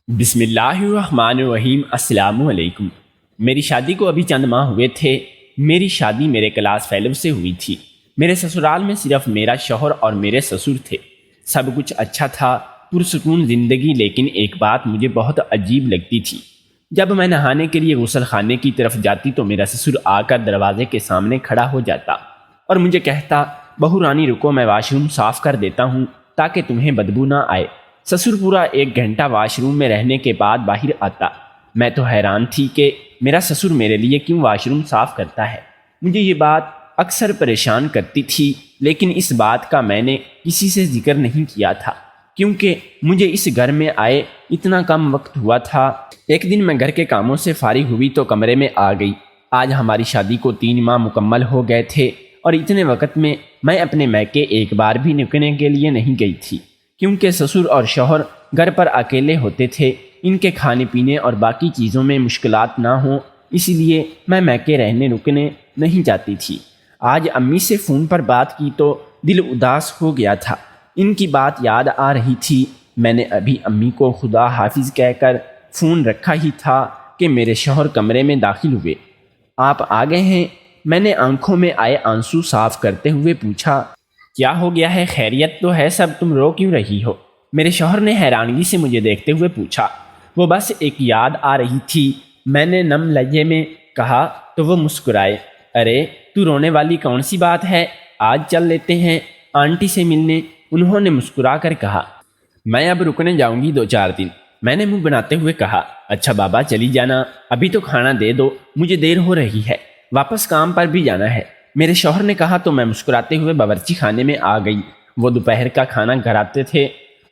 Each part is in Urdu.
بسم اللہ الرحمن الرحیم۔ السلام علیکم۔ میری شادی کو ابھی چند ماہ ہوئے تھے۔ میری شادی میرے کلاس فیلو سے ہوئی تھی۔ میرے سسرال میں صرف میرا شوہر اور میرے سسر تھے۔ سب کچھ اچھا تھا، پرسکون زندگی، لیکن ایک بات مجھے بہت عجیب لگتی تھی۔ جب میں نہانے کے لیے غسل خانے کی طرف جاتی تو میرا سسر آ کر دروازے کے سامنے کھڑا ہو جاتا اور مجھے کہتا، بہو رانی رکو، میں واش روم صاف کر دیتا ہوں تاکہ تمہیں بدبو نہ آئے۔ سسر پورا 1 گھنٹہ واش روم میں رہنے کے بعد باہر آتا۔ میں تو حیران تھی کہ میرا سسر میرے لیے کیوں واش روم صاف کرتا ہے۔ مجھے یہ بات اکثر پریشان کرتی تھی، لیکن اس بات کا میں نے کسی سے ذکر نہیں کیا تھا کیونکہ مجھے اس گھر میں آئے اتنا کم وقت ہوا تھا۔ ایک دن میں گھر کے کاموں سے فارغ ہوئی تو کمرے میں آ گئی۔ آج ہماری شادی کو 3 ماہ مکمل ہو گئے تھے اور اتنے وقت میں اپنے میکے ایک بار بھی نکلنے کے لیے نہیں گئی تھی کیونکہ سسر اور شوہر گھر پر اکیلے ہوتے تھے۔ ان کے کھانے پینے اور باقی چیزوں میں مشکلات نہ ہوں، اسی لیے میں میکے رکنے نہیں جاتی تھی۔ آج امی سے فون پر بات کی تو دل اداس ہو گیا تھا۔ ان کی بات یاد آ رہی تھی۔ میں نے ابھی امی کو خدا حافظ کہہ کر فون رکھا ہی تھا کہ میرے شوہر کمرے میں داخل ہوئے۔ آپ آ گئے ہیں؟ میں نے آنکھوں میں آئے آنسو صاف کرتے ہوئے پوچھا۔ کیا ہو گیا ہے؟ خیریت تو ہے سب، تم رو کیوں رہی ہو؟ میرے شوہر نے حیرانگی سے مجھے دیکھتے ہوئے پوچھا۔ وہ بس ایک یاد آ رہی تھی، میں نے نم لہجے میں کہا تو وہ مسکرائے۔ ارے تو رونے والی کون سی بات ہے، آج چل لیتے ہیں آنٹی سے ملنے، انہوں نے مسکرا کر کہا۔ میں اب رکنے جاؤں گی 2-4 دن، میں نے منہ بناتے ہوئے کہا۔ اچھا بابا چلی جانا، ابھی تو کھانا دے دو، مجھے دیر ہو رہی ہے، واپس کام پر بھی جانا ہے، میرے شوہر نے کہا تو میں مسکراتے ہوئے باورچی خانے میں آ گئی۔ وہ دوپہر کا کھانا گھر آتے تھے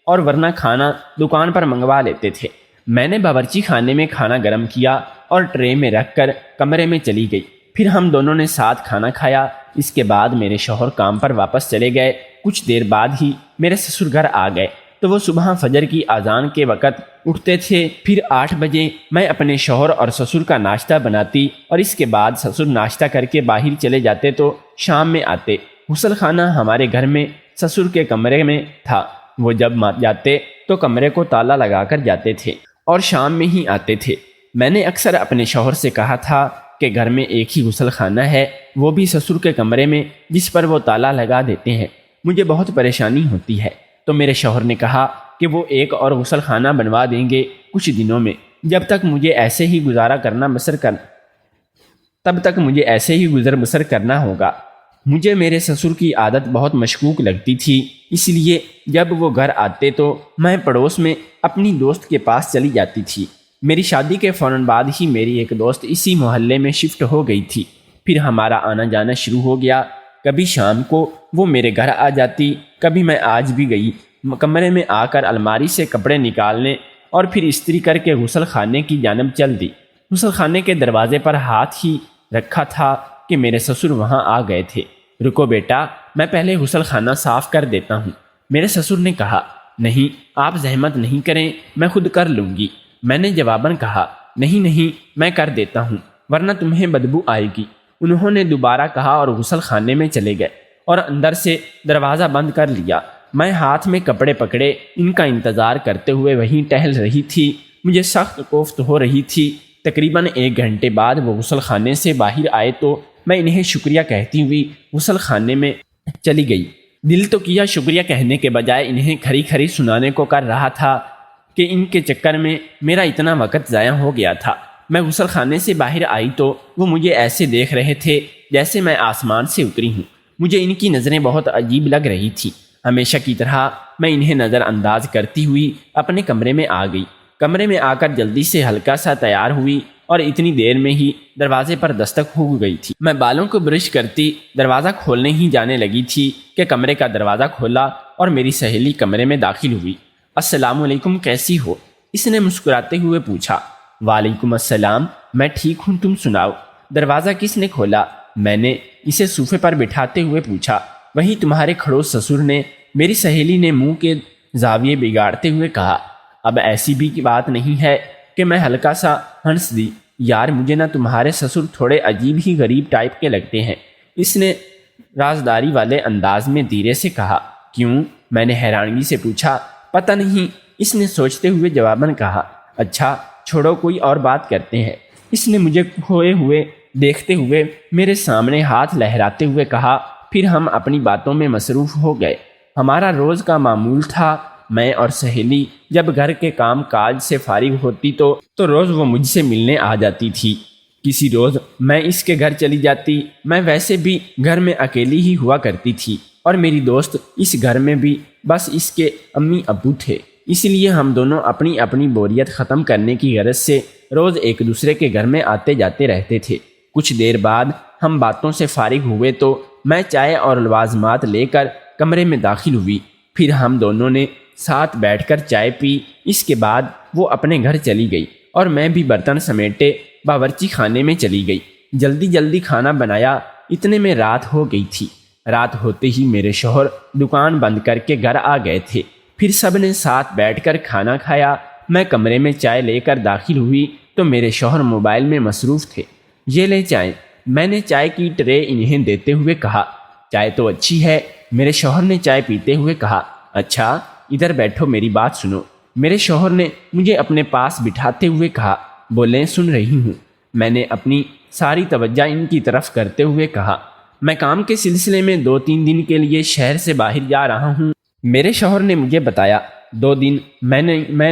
اور ورنہ کھانا دکان پر منگوا لیتے تھے۔ میں نے باورچی خانے میں کھانا گرم کیا اور ٹرے میں رکھ کر کمرے میں چلی گئی۔ پھر ہم دونوں نے ساتھ کھانا کھایا۔ اس کے بعد میرے شوہر کام پر واپس چلے گئے۔ کچھ دیر بعد ہی میرے سسر گھر آ گئے تو وہ صبح فجر کی اذان کے وقت اٹھتے تھے۔ پھر 8 بجے میں اپنے شوہر اور سسر کا ناشتہ بناتی اور اس کے بعد سسر ناشتہ کر کے باہر چلے جاتے تو شام میں آتے۔ غسل خانہ ہمارے گھر میں سسر کے کمرے میں تھا۔ وہ جب جاتے تو کمرے کو تالا لگا کر جاتے تھے اور شام میں ہی آتے تھے۔ میں نے اکثر اپنے شوہر سے کہا تھا کہ گھر میں ایک ہی غسل خانہ ہے، وہ بھی سسر کے کمرے میں، جس پر وہ تالا لگا دیتے ہیں، مجھے بہت پریشانی ہوتی ہے۔ تو میرے شوہر نے کہا کہ وہ ایک اور غسل خانہ بنوا دیں گے کچھ دنوں میں، جب تک مجھے ایسے ہی گزر بسر کرنا ہوگا۔ مجھے میرے سسر کی عادت بہت مشکوک لگتی تھی، اس لیے جب وہ گھر آتے تو میں پڑوس میں اپنی دوست کے پاس چلی جاتی تھی۔ میری شادی کے فوراً بعد ہی میری ایک دوست اسی محلے میں شفٹ ہو گئی تھی۔ پھر ہمارا آنا جانا شروع ہو گیا۔ کبھی شام کو وہ میرے گھر آ جاتی، کبھی میں آج بھی گئی کمرے میں آ کر الماری سے کپڑے نکالنے اور پھر استری کر کے غسل خانے کی جانب چل دی۔ غسل خانے کے دروازے پر ہاتھ ہی رکھا تھا کہ میرے سسر وہاں آ گئے تھے۔ رکو بیٹا، میں پہلے غسل خانہ صاف کر دیتا ہوں، میرے سسر نے کہا۔ نہیں، آپ زحمت نہیں کریں، میں خود کر لوں گی، میں نے جواباً کہا۔ نہیں، میں کر دیتا ہوں ورنہ تمہیں بدبو آئے گی، انہوں نے دوبارہ کہا اور غسل خانے میں چلے گئے اور اندر سے دروازہ بند کر لیا۔ میں ہاتھ میں کپڑے پکڑے ان کا انتظار کرتے ہوئے وہیں ٹہل رہی تھی۔ مجھے سخت کوفت ہو رہی تھی۔ تقریباً 1 گھنٹے بعد وہ غسل خانے سے باہر آئے تو میں انہیں شکریہ کہتی ہوئی غسل خانے میں چلی گئی۔ دل تو کیا شکریہ کہنے کے بجائے انہیں کھری کھری سنانے کو کر رہا تھا کہ ان کے چکر میں میرا اتنا وقت ضائع ہو گیا تھا۔ میں غسل خانے سے باہر آئی تو وہ مجھے ایسے دیکھ رہے تھے جیسے میں آسمان سے اتری ہوں۔ مجھے ان کی نظریں بہت عجیب لگ رہی تھیں۔ ہمیشہ کی طرح میں انہیں نظر انداز کرتی ہوئی اپنے کمرے میں آ گئی۔ کمرے میں آ کر جلدی سے ہلکا سا تیار ہوئی اور اتنی دیر میں ہی دروازے پر دستک ہو گئی تھی۔ میں بالوں کو برش کرتی دروازہ کھولنے ہی جانے لگی تھی کہ کمرے کا دروازہ کھولا اور میری سہیلی کمرے میں داخل ہوئی۔ السلام علیکم، کیسی ہو؟ اس نے مسکراتے ہوئے پوچھا۔ وعلیکم السلام، میں ٹھیک ہوں، تم سناؤ؟ دروازہ کس نے کھولا؟ میں نے اسے صوفے پر بٹھاتے ہوئے پوچھا۔ وہی تمہارے کھڑوس سسر نے، میری سہیلی نے منہ کے زاویے بگاڑتے ہوئے کہا۔ اب ایسی بھی بات نہیں ہے کہ میں ہلکا سا ہنس دی۔ یار مجھے نہ تمہارے سسر تھوڑے عجیب ہی غریب ٹائپ کے لگتے ہیں، اس نے رازداری والے انداز میں دھیرے سے کہا۔ کیوں؟ میں نے حیرانگی سے پوچھا۔ پتہ نہیں، اس نے سوچتے ہوئے جواباً کہا۔ اچھا چھوڑو، کوئی اور بات کرتے ہیں۔ اس نے مجھے کھوئے ہوئے دیکھتے ہوئے میرے سامنے ہاتھ لہراتے ہوئے کہا۔ پھر ہم اپنی باتوں میں مصروف ہو گئے۔ ہمارا روز کا معمول تھا، میں اور سہیلی جب گھر کے کام کاج سے فارغ ہوتی تو روز وہ مجھ سے ملنے آ جاتی تھی۔ کسی روز میں اس کے گھر چلی جاتی۔ میں ویسے بھی گھر میں اکیلی ہی ہوا کرتی تھی اور میری دوست اس گھر میں بھی بس اس کے امی ابو تھے، اس لیے ہم دونوں اپنی اپنی بوریت ختم کرنے کی غرض سے روز ایک دوسرے کے گھر میں آتے جاتے رہتے تھے۔ کچھ دیر بعد ہم باتوں سے فارغ ہوئے تو میں چائے اور لوازمات لے کر کمرے میں داخل ہوئی۔ پھر ہم دونوں نے ساتھ بیٹھ کر چائے پی۔ اس کے بعد وہ اپنے گھر چلی گئی اور میں بھی برتن سمیٹے باورچی خانے میں چلی گئی۔ جلدی جلدی کھانا بنایا، اتنے میں رات ہو گئی تھی۔ رات ہوتے ہی میرے شوہر دکان بند کر کے گھر آ گئے تھے۔ پھر سب نے ساتھ بیٹھ کر کھانا کھایا۔ میں کمرے میں چائے لے کر داخل ہوئی تو میرے شوہر موبائل میں مصروف تھے۔ یہ لے چائے، میں نے چائے کی ٹرے انہیں دیتے ہوئے کہا۔ چائے تو اچھی ہے، میرے شوہر نے چائے پیتے ہوئے کہا۔ اچھا ادھر بیٹھو، میری بات سنو۔ میرے شوہر نے مجھے اپنے پاس بٹھاتے ہوئے کہا۔ بولیں، سن رہی ہوں۔ میں نے اپنی ساری توجہ ان کی طرف کرتے ہوئے کہا۔ میں کام کے سلسلے میں 2-3 دن کے لیے شہر سے باہر جا رہا ہوں۔ میرے شوہر نے مجھے بتایا 2 دن میں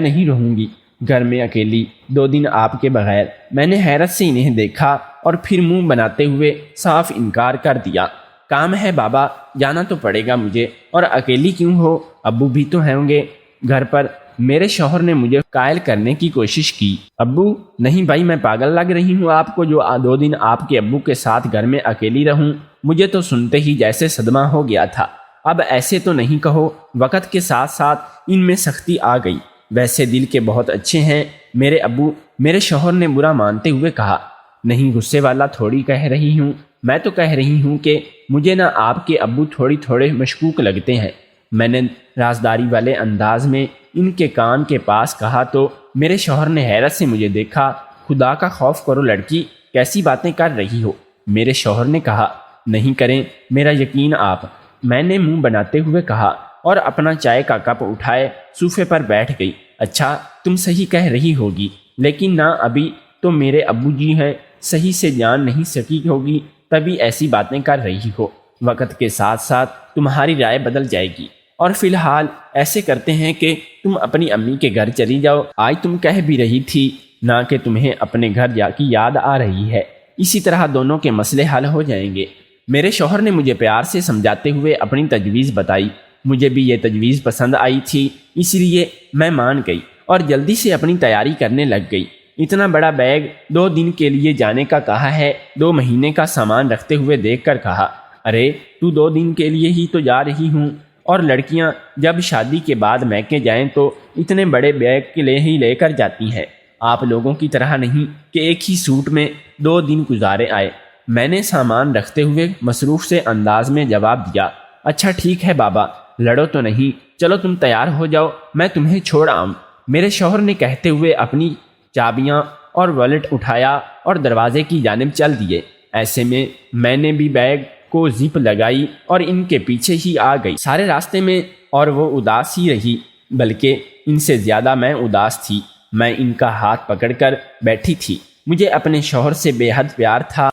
نہیں رہوں گی گھر میں اکیلی، 2 دن آپ کے بغیر۔ میں نے حیرت سے انہیں دیکھا اور پھر منہ بناتے ہوئے صاف انکار کر دیا۔ کام ہے بابا، جانا تو پڑے گا مجھے، اور اکیلی کیوں ہو، ابو بھی تو ہوں گے گھر پر۔ میرے شوہر نے مجھے قائل کرنے کی کوشش کی۔ ابو نہیں بھائی، میں پاگل لگ رہی ہوں آپ کو جو 2 دن آپ کے ابو کے ساتھ گھر میں اکیلی رہوں؟ مجھے تو سنتے ہی جیسے صدمہ ہو گیا تھا۔ اب ایسے تو نہیں کہو، وقت کے ساتھ ساتھ ان میں سختی آ گئی۔ ویسے دل کے بہت اچھے ہیں میرے ابو، میرے شوہر نے برا مانتے ہوئے کہا۔ نہیں، غصے والا تھوڑی کہہ رہی ہوں، میں تو کہہ رہی ہوں کہ مجھے نہ آپ کے ابو تھوڑے مشکوک لگتے ہیں۔ میں نے رازداری والے انداز میں ان کے کان کے پاس کہا تو میرے شوہر نے حیرت سے مجھے دیکھا۔ خدا کا خوف کرو لڑکی، کیسی باتیں کر رہی ہو؟ میرے شوہر نے کہا۔ نہیں کریں میرا یقین آپ، میں نے منہ بناتے ہوئے کہا اور اپنا چائے کا کپ اٹھائے صوفے پر بیٹھ گئی۔ اچھا تم صحیح کہہ رہی ہوگی، لیکن نہ ابھی تو میرے ابو جی ہیں، صحیح سے جان نہیں سکی ہوگی تبھی ایسی باتیں کر رہی ہو۔ وقت کے ساتھ ساتھ تمہاری رائے بدل جائے گی، اور فی الحال ایسے کرتے ہیں کہ تم اپنی امی کے گھر چلی جاؤ۔ آج تم کہہ بھی رہی تھی نہ کہ تمہیں اپنے گھر جا کی یاد آ رہی ہے، اسی طرح دونوں کے مسئلے حل ہو جائیں گے۔ میرے شوہر نے مجھے پیار سے سمجھاتے ہوئے اپنی تجویز بتائی۔ مجھے بھی یہ تجویز پسند آئی تھی، اس لیے میں مان گئی اور جلدی سے اپنی تیاری کرنے لگ گئی۔ اتنا بڑا بیگ 2 دن کے لیے جانے کا کہا ہے، 2 مہینے کا سامان رکھتے ہوئے دیکھ کر کہا۔ ارے تو 2 دن کے لیے ہی تو جا رہی ہوں، اور لڑکیاں جب شادی کے بعد میکے جائیں تو اتنے بڑے بیگ لے کر جاتی ہیں، آپ لوگوں کی طرح نہیں کہ ایک ہی سوٹ میں 2 دن گزارے آئے۔ میں نے سامان رکھتے ہوئے مصروف سے انداز میں جواب دیا۔ اچھا ٹھیک ہے بابا، لڑو تو نہیں، چلو تم تیار ہو جاؤ، میں تمہیں چھوڑ آؤں۔ میرے شوہر نے کہتے ہوئے اپنی چابیاں اور والیٹ اٹھایا اور دروازے کی جانب چل دیے۔ ایسے میں میں نے بھی بیگ کو زپ لگائی اور ان کے پیچھے ہی آ گئی۔ سارے راستے میں اور وہ اداس ہی رہی، بلکہ ان سے زیادہ میں اداس تھی۔ میں ان کا ہاتھ پکڑ کر بیٹھی تھی۔ مجھے اپنے شوہر سے بے حد پیار تھا،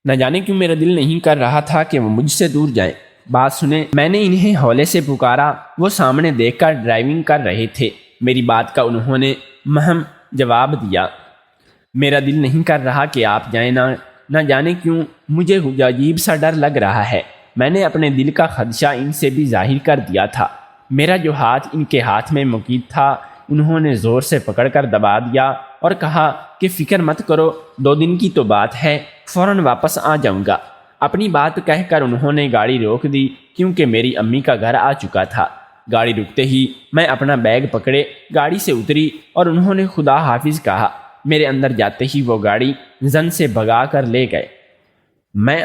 نہ جانے کیوں میرا دل نہیں کر رہا تھا کہ وہ مجھ سے دور جائیں۔ بات سنیں، میں نے انہیں ہولے سے پکارا۔ وہ سامنے دیکھ کر ڈرائیونگ کر رہے تھے۔ میری بات کا انہوں نے مہم جواب دیا۔ میرا دل نہیں کر رہا کہ آپ جائیں، نہ جانے کیوں مجھے عجیب سا ڈر لگ رہا ہے۔ میں نے اپنے دل کا خدشہ ان سے بھی ظاہر کر دیا تھا۔ میرا جو ہاتھ ان کے ہاتھ میں مقید تھا انہوں نے زور سے پکڑ کر دبا دیا اور کہا کہ فکر مت کرو، 2 دن کی تو بات ہے، فوراً واپس آ جاؤں گا۔ اپنی بات کہہ کر انہوں نے گاڑی روک دی کیونکہ میری امی کا گھر آ چکا تھا۔ گاڑی رکتے ہی میں اپنا بیگ پکڑے گاڑی سے اتری اور انہوں نے خدا حافظ کہا۔ میرے اندر جاتے ہی وہ گاڑی زن سے بھگا کر لے گئے۔ میں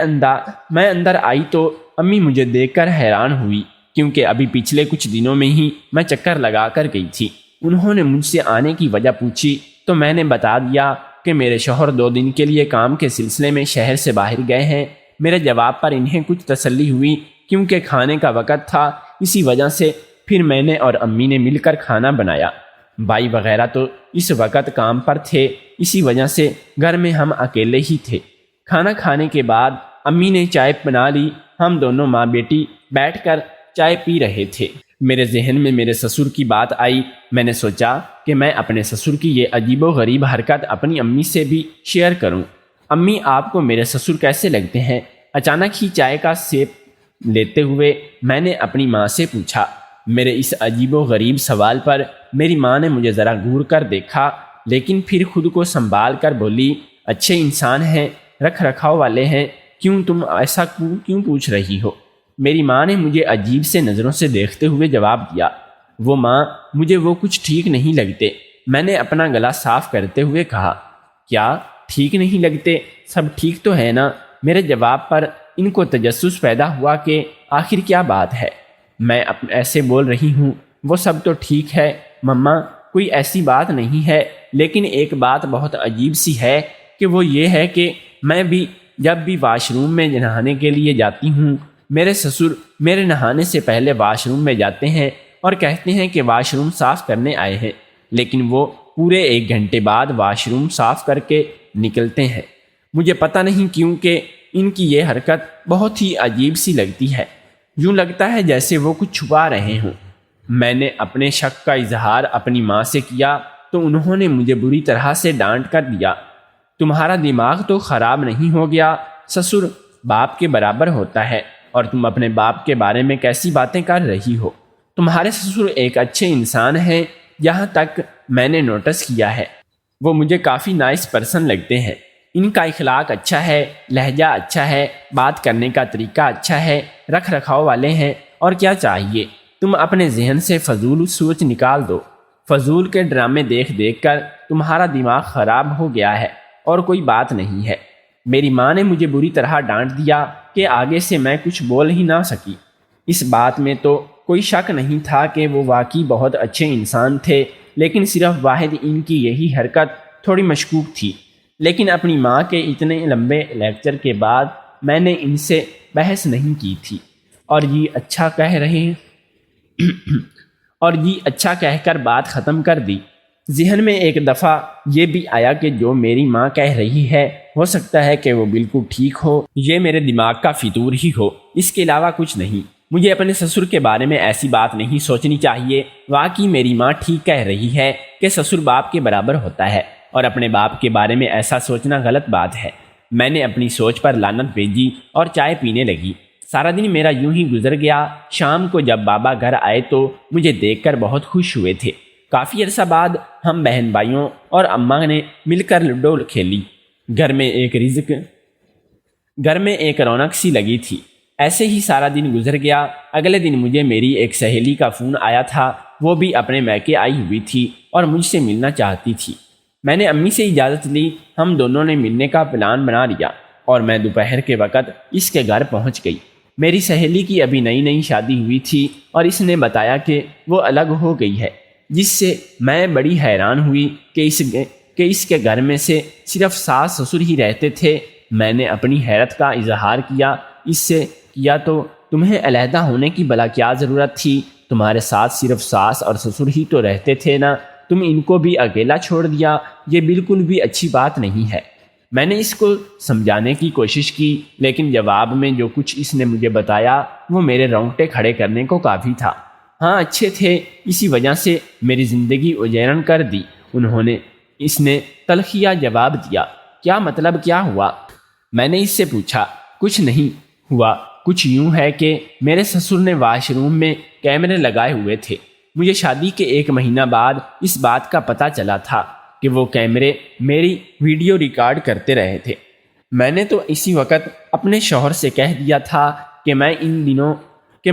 اندر آئی تو امی مجھے دیکھ کر حیران ہوئی کیونکہ ابھی پچھلے کچھ دنوں میں ہی میں چکر لگا کر گئی تھی۔ انہوں نے مجھ سے آنے کی وجہ پوچھی تو میں نے بتا دیا کہ میرے شوہر 2 دن کے لیے کام کے سلسلے میں شہر سے باہر گئے ہیں۔ میرے جواب پر انہیں کچھ تسلی ہوئی کیونکہ کھانے کا وقت تھا، اسی وجہ سے پھر میں نے اور امی نے مل کر کھانا بنایا۔ بھائی وغیرہ تو اس وقت کام پر تھے، اسی وجہ سے گھر میں ہم اکیلے ہی تھے۔ کھانا کھانے کے بعد امی نے چائے بنا لی، ہم دونوں ماں بیٹی بیٹھ کر چائے پی رہے تھے۔ میرے ذہن میں میرے سسر کی بات آئی۔ میں نے سوچا کہ میں اپنے سسر کی یہ عجیب و غریب حرکت اپنی امی سے بھی شیئر کروں۔ امی، آپ کو میرے سسر کیسے لگتے ہیں؟ اچانک ہی چائے کا سیپ لیتے ہوئے میں نے اپنی ماں سے پوچھا۔ میرے اس عجیب و غریب سوال پر میری ماں نے مجھے ذرا گور کر دیکھا، لیکن پھر خود کو سنبھال کر بولی، اچھے انسان ہیں، رکھ رکھاؤ والے ہیں، کیوں تم ایسا کیوں پوچھ رہی ہو؟ میری ماں نے مجھے عجیب سے نظروں سے دیکھتے ہوئے جواب دیا، وہ ماں، مجھے وہ کچھ ٹھیک نہیں لگتے۔ میں نے اپنا گلا صاف کرتے ہوئے کہا، کیا ٹھیک نہیں لگتے؟ سب ٹھیک تو ہے نا؟ میرے جواب پر ان کو تجسس پیدا ہوا کہ آخر کیا بات ہے، میں ایسے بول رہی ہوں۔ وہ سب تو ٹھیک ہے مما، کوئی ایسی بات نہیں ہے، لیکن ایک بات بہت عجیب سی ہے کہ وہ یہ ہے کہ میں بھی جب بھی واش روم میں نہانے کے لیے جاتی ہوں، میرے سسر میرے نہانے سے پہلے واش روم میں جاتے ہیں اور کہتے ہیں کہ واش روم صاف کرنے آئے ہیں، لیکن وہ پورے 1 گھنٹے بعد واش روم صاف کر کے نکلتے ہیں۔ مجھے پتہ نہیں کیوں کہ ان کی یہ حرکت بہت ہی عجیب سی لگتی ہے، یوں لگتا ہے جیسے وہ کچھ چھپا رہے ہوں۔ میں نے اپنے شک کا اظہار اپنی ماں سے کیا تو انہوں نے مجھے بری طرح سے ڈانٹ کر دیا، تمہارا دماغ تو خراب نہیں ہو گیا؟ سسر باپ کے برابر ہوتا ہے، اور تم اپنے باپ کے بارے میں کیسی باتیں کر رہی ہو؟ تمہارے سسر ایک اچھے انسان ہیں، یہاں تک میں نے نوٹس کیا ہے۔ وہ مجھے کافی نائس پرسن لگتے ہیں، ان کا اخلاق اچھا ہے، لہجہ اچھا ہے، بات کرنے کا طریقہ اچھا ہے، رکھ رکھاؤ والے ہیں، اور کیا چاہیے؟ تم اپنے ذہن سے فضول سوچ نکال دو۔ فضول کے ڈرامے دیکھ دیکھ کر تمہارا دماغ خراب ہو گیا ہے، اور کوئی بات نہیں ہے۔ میری ماں نے مجھے بری طرح ڈانٹ دیا کہ آگے سے میں کچھ بول ہی نہ سکی۔ اس بات میں تو کوئی شک نہیں تھا کہ وہ واقعی بہت اچھے انسان تھے، لیکن صرف واحد ان کی یہی حرکت تھوڑی مشکوک تھی۔ لیکن اپنی ماں کے اتنے لمبے لیکچر کے بعد میں نے ان سے بحث نہیں کی تھی، اور یہ اچھا کہہ کر بات ختم کر دی۔ ذہن میں ایک دفعہ یہ بھی آیا کہ جو میری ماں کہہ رہی ہے ہو سکتا ہے کہ وہ بالکل ٹھیک ہو، یہ میرے دماغ کا فطور ہی ہو، اس کے علاوہ کچھ نہیں۔ مجھے اپنے سسر کے بارے میں ایسی بات نہیں سوچنی چاہیے۔ واقعی میری ماں ٹھیک کہہ رہی ہے کہ سسر باپ کے برابر ہوتا ہے، اور اپنے باپ کے بارے میں ایسا سوچنا غلط بات ہے۔ میں نے اپنی سوچ پر لعنت بھیجی اور چائے پینے لگی۔ سارا دن میرا یوں ہی گزر گیا۔ شام کو جب بابا گھر آئے تو مجھے دیکھ کر بہت خوش ہوئے تھے۔ کافی عرصہ بعد ہم بہن بھائیوں اور اماں نے مل کر لوڈو کھیلی۔ گھر میں ایک رونق سی لگی تھی۔ ایسے ہی سارا دن گزر گیا۔ اگلے دن مجھے میری ایک سہیلی کا فون آیا تھا، وہ بھی اپنے میکے آئی ہوئی تھی اور مجھ سے ملنا چاہتی تھی۔ میں نے امی سے اجازت لی، ہم دونوں نے ملنے کا پلان بنا لیا، اور میں دوپہر کے وقت اس کے گھر پہنچ گئی۔ میری سہیلی کی ابھی نئی نئی شادی ہوئی تھی، اور اس نے بتایا کہ وہ الگ ہو گئی ہے، جس سے میں بڑی حیران ہوئی کہ اس کے گھر میں سے صرف ساس سسر ہی رہتے تھے۔ میں نے اپنی حیرت کا اظہار کیا، اس سے کیا تو تمہیں علیحدہ ہونے کی بھلا کیا ضرورت تھی؟ تمہارے ساتھ صرف ساس اور سسر ہی تو رہتے تھے نا، تم ان کو بھی اکیلا چھوڑ دیا، یہ بالکل بھی اچھی بات نہیں ہے۔ میں نے اس کو سمجھانے کی کوشش کی، لیکن جواب میں جو کچھ اس نے مجھے بتایا وہ میرے رونگٹے کھڑے کرنے کو کافی تھا۔ ہاں اچھے تھے، اسی وجہ سے میری زندگی اجیرن کر دی، اس نے تلخیہ جواب دیا۔ کیا مطلب، کیا ہوا؟ میں نے اس سے پوچھا۔ کچھ نہیں ہوا، کچھ یوں ہے کہ میرے سسر نے واش روم میں کیمرے لگائے ہوئے تھے۔ مجھے شادی کے 1 مہینہ بعد اس بات کا پتہ چلا تھا کہ وہ کیمرے میری ویڈیو ریکارڈ کرتے رہے تھے۔ میں نے تو اسی وقت اپنے شوہر سے کہہ دیا تھا کہ میں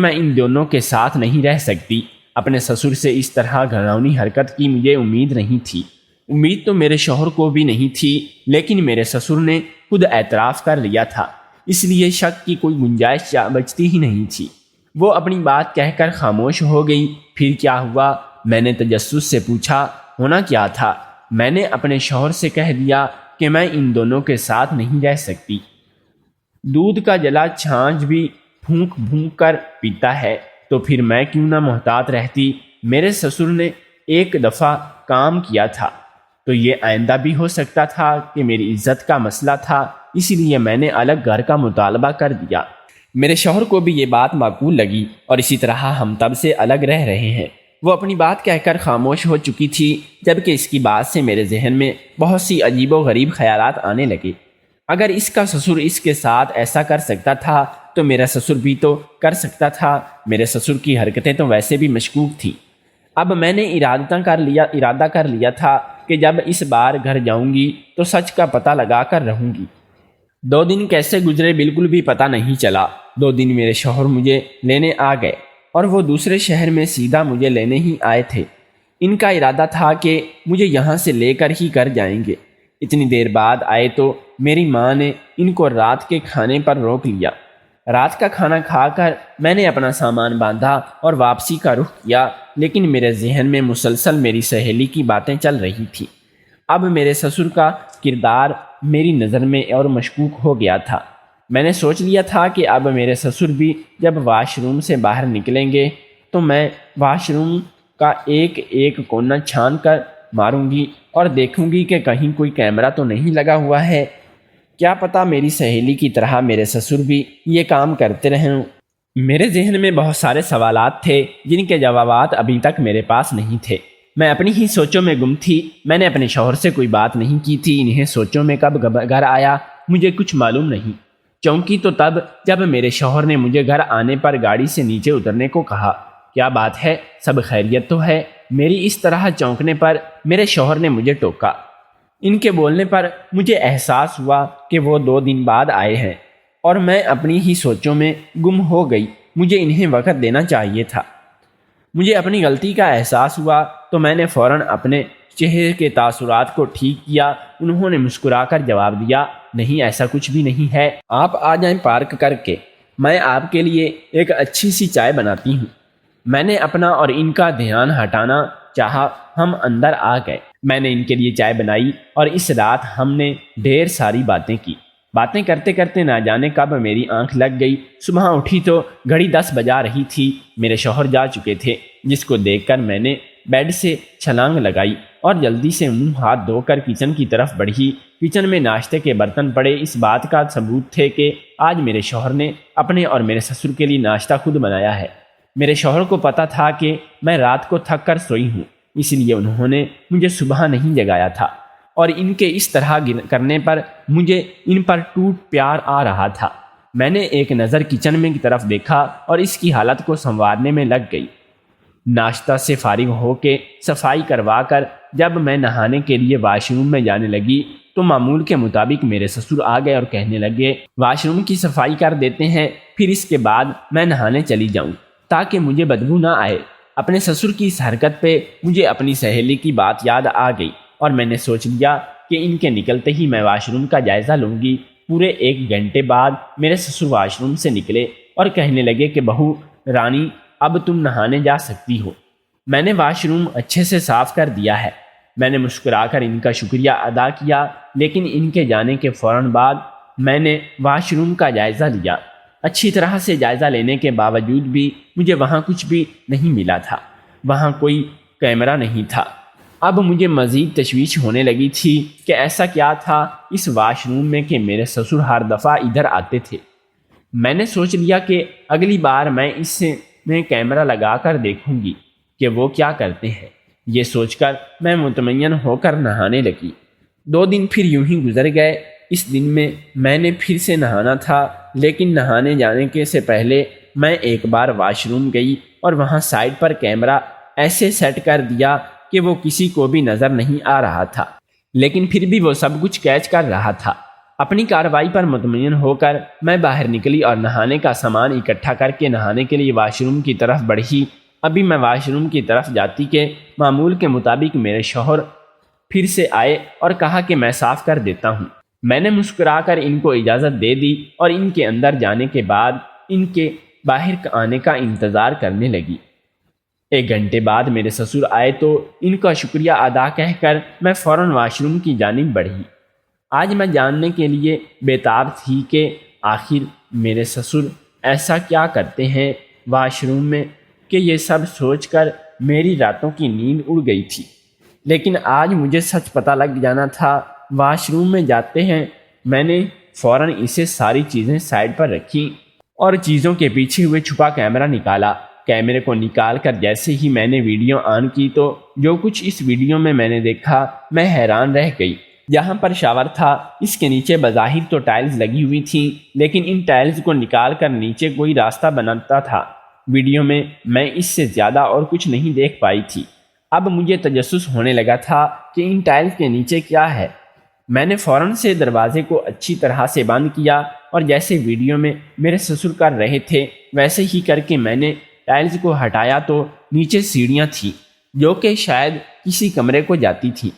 ان دونوں کے ساتھ نہیں رہ سکتی۔ اپنے سسر سے اس طرح گھناؤنی حرکت کی مجھے امید نہیں تھی۔ امید تو میرے شوہر کو بھی نہیں تھی، لیکن میرے سسر نے خود اعتراف کر لیا تھا، اس لیے شک کی کوئی گنجائش بچتی ہی نہیں تھی۔ وہ اپنی بات کہہ کر خاموش ہو گئی۔ پھر کیا ہوا؟ میں نے تجسس سے پوچھا۔ ہونا کیا تھا؟ میں نے اپنے شوہر سے کہہ دیا کہ میں ان دونوں کے ساتھ نہیں رہ سکتی۔ دودھ کا جلا چھاچھ بھی پھونک کر پیتا ہے، تو پھر میں کیوں نہ محتاط رہتی؟ میرے سسر نے ایک دفعہ کام کیا تھا تو یہ آئندہ بھی ہو سکتا تھا کہ میری عزت کا مسئلہ تھا، اسی لیے میں نے الگ گھر کا مطالبہ کر دیا۔ میرے شوہر کو بھی یہ بات معقول لگی اور اسی طرح ہم تب سے الگ رہ رہے ہیں۔ وہ اپنی بات کہہ کر خاموش ہو چکی تھی، جبکہ اس کی بات سے میرے ذہن میں بہت سی عجیب و غریب خیالات آنے لگے۔ اگر اس کا سسر اس کے ساتھ ایسا کر سکتا تھا تو میرا سسر بھی تو کر سکتا تھا۔ میرے سسر کی حرکتیں تو ویسے بھی مشکوک تھیں۔ اب میں نے ارادہ کر لیا تھا کہ جب اس بار گھر جاؤں گی تو سچ کا پتہ لگا کر رہوں گی۔ 2 دن کیسے گزرے بالکل بھی پتہ نہیں چلا۔ 2 دن میرے شوہر مجھے لینے آ گئے اور وہ دوسرے شہر میں سیدھا مجھے لینے ہی آئے تھے۔ ان کا ارادہ تھا کہ مجھے یہاں سے لے کر ہی گھر جائیں گے۔ اتنی دیر بعد آئے تو میری ماں نے ان کو رات کے کھانے پر روک لیا۔ رات کا کھانا کھا کر میں نے اپنا سامان باندھا اور واپسی کا رخ کیا، لیکن میرے ذہن میں مسلسل میری سہیلی کی باتیں چل رہی تھیں۔ اب میرے سسر کا کردار میری نظر میں اور مشکوک ہو گیا تھا۔ میں نے سوچ لیا تھا کہ اب میرے سسر بھی جب واش روم سے باہر نکلیں گے تو میں واش روم کا ایک ایک کونا چھان کر ماروں گی اور دیکھوں گی کہ کہیں کوئی کیمرہ تو نہیں لگا ہوا ہے۔ کیا پتہ میری سہیلی کی طرح میرے سسر بھی یہ کام کرتے رہیں۔ میرے ذہن میں بہت سارے سوالات تھے جن کے جوابات ابھی تک میرے پاس نہیں تھے۔ میں اپنی ہی سوچوں میں گم تھی۔ میں نے اپنے شوہر سے کوئی بات نہیں کی تھی۔ انہیں سوچوں میں کب گھر آیا مجھے کچھ معلوم نہیں۔ چونکی تو تب جب میرے شوہر نے مجھے گھر آنے پر گاڑی سے نیچے اترنے کو کہا۔ کیا بات ہے، سب خیریت تو ہے؟ میری اس طرح چونکنے پر میرے شوہر نے مجھے ٹوکا۔ ان کے بولنے پر مجھے احساس ہوا کہ وہ 2 دن بعد آئے ہیں اور میں اپنی ہی سوچوں میں گم ہو گئی۔ مجھے انہیں وقت دینا چاہیے تھا۔ مجھے اپنی غلطی کا احساس ہوا تو میں نے فوراً اپنے چہرے کے تاثرات کو ٹھیک کیا۔ انہوں نے مسکرا کر جواب دیا، نہیں ایسا کچھ بھی نہیں ہے، آپ آ جائیں پارک کر کے، میں آپ کے لیے ایک اچھی سی چائے بناتی ہوں۔ میں نے اپنا اور ان کا دھیان ہٹانا چاہا۔ ہم اندر آ گئے۔ میں نے ان کے لیے چائے بنائی اور اس رات ہم نے ڈھیر ساری باتیں کی۔ باتیں کرتے کرتے نہ جانے کب میری آنکھ لگ گئی۔ صبح اٹھی تو گھڑی 10 بجا رہی تھی۔ میرے شوہر جا چکے تھے، جس کو دیکھ کر میں نے بیڈ سے چھلانگ لگائی اور جلدی سے منہ ہاتھ دھو کر کچن کی طرف بڑھی۔ کچن میں ناشتے کے برتن پڑے۔ اس بات کا ثبوت تھے کہ آج میرے شوہر نے اپنے اور میرے سسر کے لیے ناشتہ خود بنایا ہے۔ میرے شوہر کو پتہ تھا کہ میں رات کو تھک کر سوئی ہوں، اس لیے انہوں نے مجھے صبح نہیں جگایا تھا، اور ان کے اس طرح کرنے پر مجھے ان پر ٹوٹ پیار آ رہا تھا۔ میں نے ایک نظر کچن میں کی طرف دیکھا اور اس کی حالت کو سنوارنے میں لگ گئی۔ ناشتہ سے فارغ ہو کے صفائی کروا کر جب میں نہانے کے لیے واش روم میں جانے لگی تو معمول کے مطابق میرے سسر آ گئے اور کہنے لگے، واش روم کی صفائی کر دیتے ہیں، پھر اس کے بعد میں نہانے چلی جاؤں تاکہ مجھے بدبو نہ آئے۔ اپنے سسر کی اس حرکت پہ مجھے اپنی سہیلی کی بات یاد آ گئی اور میں نے سوچ لیا کہ ان کے نکلتے ہی میں واش روم کا جائزہ لوں گی۔ پورے 1 گھنٹے بعد میرے سسر واش روم سے نکلے اور کہنے لگے کہ بہو رانی اب تم نہانے جا سکتی ہو، میں نے واش روم اچھے سے صاف کر دیا ہے۔ میں نے مسکرا کر ان کا شکریہ ادا کیا، لیکن ان کے جانے کے فوراً بعد میں نے واش روم کا جائزہ لیا۔ اچھی طرح سے جائزہ لینے کے باوجود بھی مجھے وہاں کچھ بھی نہیں ملا تھا۔ وہاں کوئی کیمرہ نہیں تھا۔ اب مجھے مزید تشویش ہونے لگی تھی کہ ایسا کیا تھا اس واش روم میں کہ میرے سسر ہر دفعہ ادھر آتے تھے۔ میں نے سوچ لیا کہ اگلی بار میں اس میں کیمرہ لگا کر دیکھوں گی کہ وہ کیا کرتے ہیں۔ یہ سوچ کر میں مطمئن ہو کر نہانے لگی۔ 2 دن پھر یوں ہی گزر گئے۔ اس دن میں نے پھر سے نہانا تھا، لیکن نہانے جانے کے سے پہلے میں ایک بار واش روم گئی اور وہاں سائڈ پر کیمرہ ایسے سیٹ کر دیا کہ وہ کسی کو بھی نظر نہیں آ رہا تھا، لیکن پھر بھی وہ سب کچھ کیچ کر رہا تھا۔ اپنی کارروائی پر مطمئن ہو کر میں باہر نکلی اور نہانے کا سامان اکٹھا کر کے نہانے کے لیے واش روم کی طرف بڑھی۔ ابھی میں واش روم کی طرف جاتی کہ معمول کے مطابق میرے شوہر پھر سے آئے اور کہا کہ میں صاف کر دیتا ہوں۔ میں نے مسکرا کر ان کو اجازت دے دی اور ان کے اندر جانے کے بعد ان کے باہر آنے کا انتظار کرنے لگی۔ 1 گھنٹے بعد میرے سسر آئے تو ان کا شکریہ ادا کہہ کر میں فوراً واش روم کی جانب بڑھی۔ آج میں جاننے کے لیے بےتاب تھی کہ آخر میرے سسر ایسا کیا کرتے ہیں واش روم میں کہ یہ سب سوچ کر میری راتوں کی نیند اڑ گئی تھی، لیکن آج مجھے سچ پتہ لگ جانا تھا۔ واش روم میں جاتے ہیں میں نے فوراً اسے ساری چیزیں سائڈ پر رکھیں اور چیزوں کے پیچھے ہوئے چھپا کیمرہ نکالا۔ کیمرے کو نکال کر جیسے ہی میں نے ویڈیو آن کی تو جو کچھ اس ویڈیو میں نے دیکھا، میں حیران رہ گئی۔ جہاں پر شاور تھا اس کے نیچے بظاہر تو ٹائلز لگی ہوئی تھیں، لیکن ان ٹائلز کو نکال کر نیچے کوئی راستہ بناتا تھا۔ ویڈیو میں اس سے زیادہ اور کچھ نہیں دیکھ پائی تھی۔ اب مجھے تجسس ہونے لگا تھا کہ ان ٹائلز کے نیچے کیا ہے۔ میں نے فوراً سے دروازے کو اچھی طرح سے بند کیا اور جیسے ویڈیو میں میرے سسر کر رہے تھے ویسے ہی کر کے میں نے ٹائلز کو ہٹایا تو نیچے سیڑھیاں تھیں جو کہ شاید کسی کمرے کو جاتی تھیں۔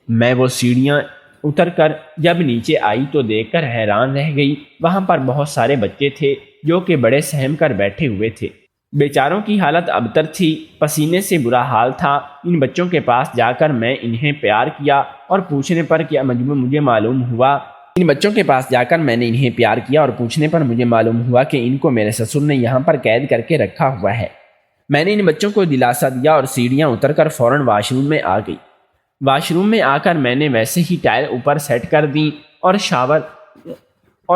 میں وہ سیڑھیاں اتر کر جب نیچے آئی تو دیکھ کر حیران رہ گئی۔ وہاں پر بہت سارے بچے تھے جو کہ بڑے سہم کر بیٹھے ہوئے تھے۔ بیچاروں کی حالت ابتر تھی، پسینے سے برا حال تھا۔ ان بچوں کے پاس جا کر میں انہیں پیار کیا اور پوچھنے پر کیا مجھے معلوم ہوا کہ ان کو میرے سسر نے یہاں پر قید کر کے رکھا ہوا ہے۔ میں نے ان بچوں کو دلاسا دیا اور سیڑھیاں اتر کر فوراً واش روم میں آ گئی۔ واش روم میں آ کر میں نے ویسے ہی ٹائل اوپر سیٹ کر دی اور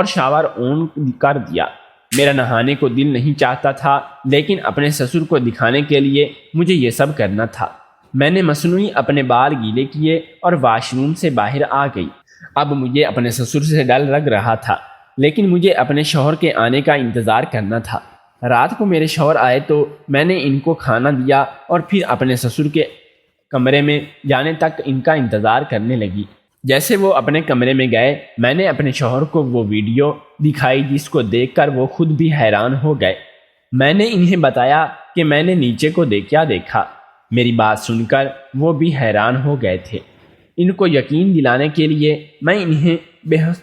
شاور آن کر دیا۔ میرا نہانے کو دل نہیں چاہتا تھا، لیکن اپنے سسر کو دکھانے کے لیے مجھے یہ سب کرنا تھا۔ میں نے مصنوعی اپنے بال گیلے کیے اور واش روم سے باہر آ گئی۔ اب مجھے اپنے سسر سے ڈر لگ رہا تھا، لیکن مجھے اپنے شوہر کے آنے کا انتظار کرنا تھا۔ رات کو میرے شوہر آئے تو میں نے ان کو کھانا دیا اور پھر اپنے سسر کے کمرے میں جانے تک ان کا انتظار کرنے لگی۔ جیسے وہ اپنے کمرے میں گئے میں نے اپنے شوہر کو وہ ویڈیو دکھائی جس کو دیکھ کر وہ خود بھی حیران ہو گئے۔ میں نے انہیں بتایا کہ میں نے نیچے کو کیا دیکھا۔ میری بات سن کر وہ بھی حیران ہو گئے تھے۔ ان کو یقین دلانے کے لیے میں انہیں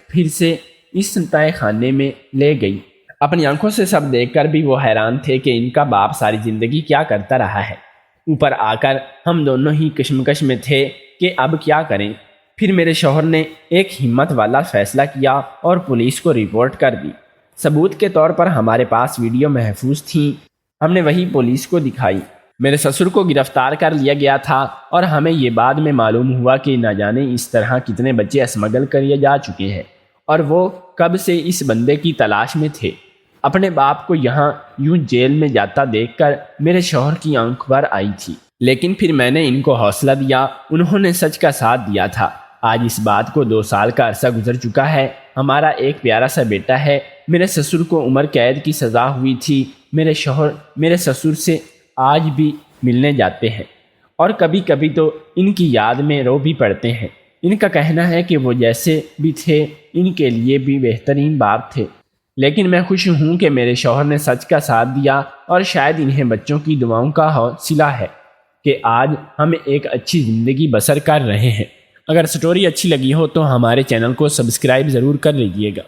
پھر سے اس تہہ خانے میں لے گئی۔ اپنی آنکھوں سے سب دیکھ کر بھی وہ حیران تھے کہ ان کا باپ ساری زندگی کیا کرتا رہا ہے۔ اوپر آ کر ہم دونوں ہی کشمکش میں تھے کہ اب کیا کریں۔ پھر میرے شوہر نے ایک ہمت والا فیصلہ کیا اور پولیس کو رپورٹ کر دی۔ ثبوت کے طور پر ہمارے پاس ویڈیو محفوظ تھیں، ہم نے وہی پولیس کو دکھائی۔ میرے سسر کو گرفتار کر لیا گیا تھا اور ہمیں یہ بعد میں معلوم ہوا کہ نہ جانے اس طرح کتنے بچے اسمگل کیے جا چکے ہیں اور وہ کب سے اس بندے کی تلاش میں تھے۔ اپنے باپ کو یہاں یوں جیل میں جاتا دیکھ کر میرے شوہر کی آنکھ بھر آئی تھی، لیکن پھر میں نے ان کو حوصلہ دیا، انہوں نے سچ کا ساتھ دیا تھا۔ آج اس بات کو 2 سال کا عرصہ گزر چکا ہے۔ ہمارا ایک پیارا سا بیٹا ہے۔ میرے سسر کو عمر قید کی سزا ہوئی تھی۔ میرے شوہر میرے سسر سے آج بھی ملنے جاتے ہیں اور کبھی کبھی تو ان کی یاد میں رو بھی پڑتے ہیں۔ ان کا کہنا ہے کہ وہ جیسے بھی تھے ان کے لیے بھی بہترین باپ تھے، لیکن میں خوش ہوں کہ میرے شوہر نے سچ کا ساتھ دیا اور شاید انہیں بچوں کی دعاؤں کا صلہ ہے کہ آج ہم ایک اچھی زندگی بسر کر رہے ہیں۔ اگر سٹوری اچھی لگی ہو تو ہمارے چینل کو سبسکرائب ضرور کر لیجیے گا۔